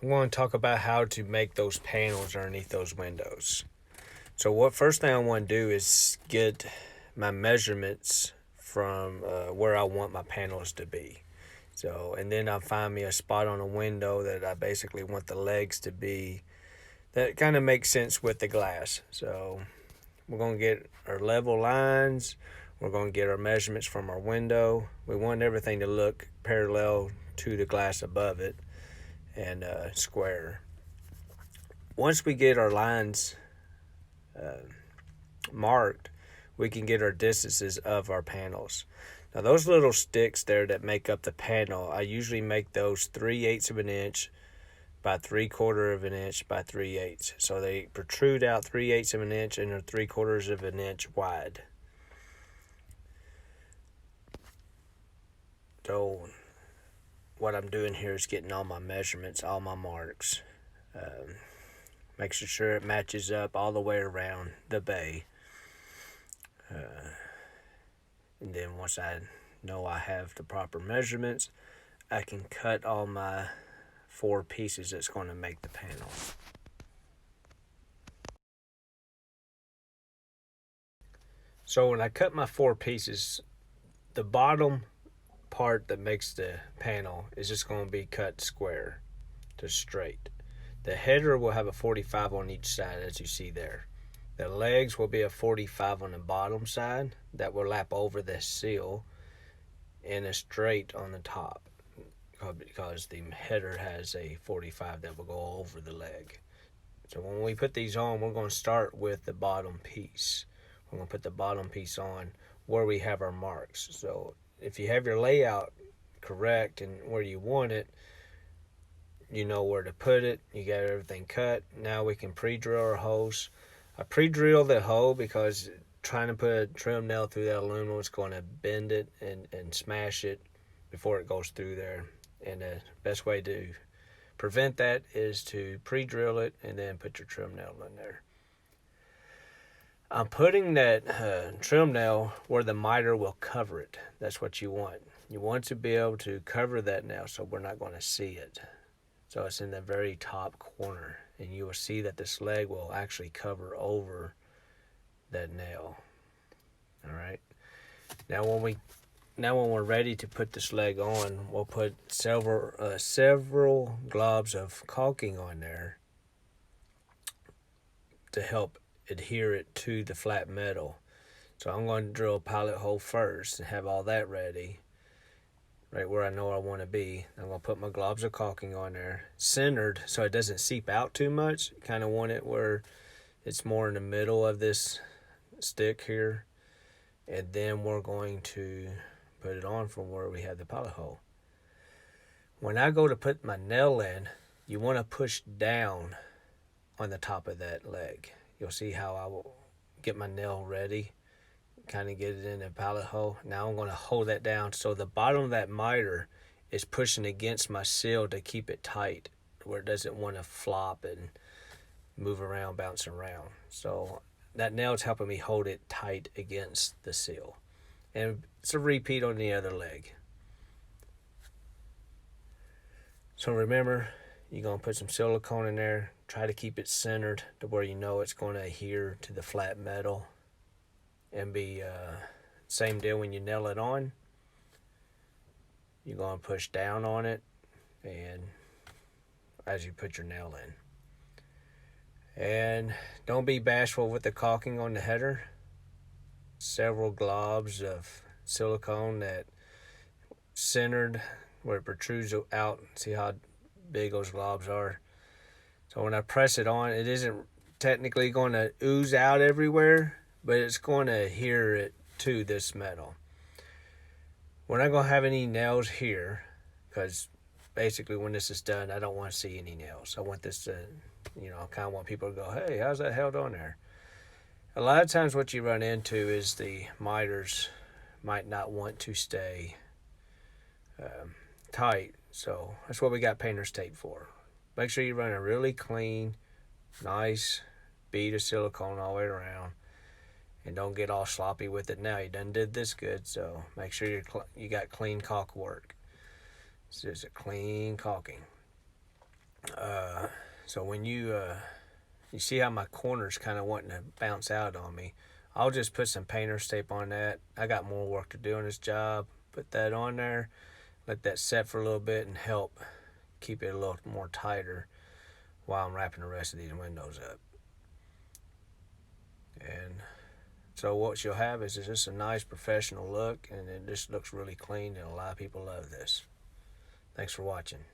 I'm going to talk about how to make those panels underneath those windows. So what first thing I want to do is get my measurements from where I want my panels to be. So, and then I'll find me a spot on a window that I basically want the legs to be, that kind of makes sense with the glass. So we're going to get our level lines. We're going to get our measurements from our window. We want everything to look parallel to the glass above it and square. Once we get our lines marked, we can get our distances of our panels. Now those little sticks there that make up the panel, I usually make those 3/8 of an inch by 3/4 of an inch by 3/8. So they protrude out 3/8 of an inch and are 3/4 of an inch wide. So what I'm doing here is getting all my measurements, all my marks, making sure it matches up all the way around the bay. And then once I know I have the proper measurements, I can cut all my 4 pieces that's going to make the panel. So when I cut my 4 pieces, the bottom part that makes the panel is just going to be cut square to straight. The header will have a 45 on each side, as you see there. The legs will be a 45 on the bottom side that will lap over the seal, and a straight on the top because the header has a 45 that will go over the leg. So when we put these on, we're going to start with the bottom piece. We're going to put the bottom piece on where we have our marks. So if you have your layout correct and where you want it, you know where to put it. You got everything cut. Now we can pre-drill our holes. I pre-drill the hole because trying to put a trim nail through that aluminum is going to bend it and smash it before it goes through there. And the best way to prevent that is to pre-drill it and then put your trim nail in there. I'm putting that trim nail where the miter will cover it. That's what you want. You want to be able to cover that nail so we're not going to see it. So it's in the very top corner, and you will see that this leg will actually cover over that nail. All right. Now when we're ready to put this leg on, we'll put several globs of caulking on there to help adhere it to the flat metal. So I'm going to drill a pilot hole first and have all that ready, right where I know I want to be. I'm going to put my globs of caulking on there, centered so it doesn't seep out too much. Kind of want it where it's more in the middle of this stick here. And then we're going to put it on from where we have the pilot hole. When I go to put my nail in, you want to push down on the top of that leg. You'll see how I will get my nail ready, kind of get it in the pilot hole. Now I'm going to hold that down so the bottom of that miter is pushing against my seal to keep it tight where it doesn't want to flop and move around, bounce around. So that nail is helping me hold it tight against the seal. And it's a repeat on the other leg. So remember, you're going to put some silicone in there. Try to keep it centered to where you know it's going to adhere to the flat metal. And be same deal when you nail it on. You're going to push down on it and as you put your nail in. And don't be bashful with the caulking on the header. Several globs of silicone that centered where it protrudes out. See how big those globs are. So when I press it on, it isn't technically going to ooze out everywhere, but it's going to adhere it to this metal. We're not going to have any nails here because basically when this is done, I don't want to see any nails. I want this to, I kind of want people to go, hey, how's that held on there? A lot of times what you run into is the miters might not want to stay tight. So that's what we got painter's tape for. Make sure you run a really clean, nice bead of silicone all the way around. And don't get all sloppy with it now. You done did this good, so make sure you got clean caulk work. This is a clean caulking. So when you see how my corner's kind of wanting to bounce out on me, I'll just put some painter's tape on that. I got more work to do on this job. Put that on there, let that set for a little bit and help keep it a little more tighter while I'm wrapping the rest of these windows up. And so what you'll have is just a nice professional look, and it just looks really clean, and a lot of people love this. Thanks for watching.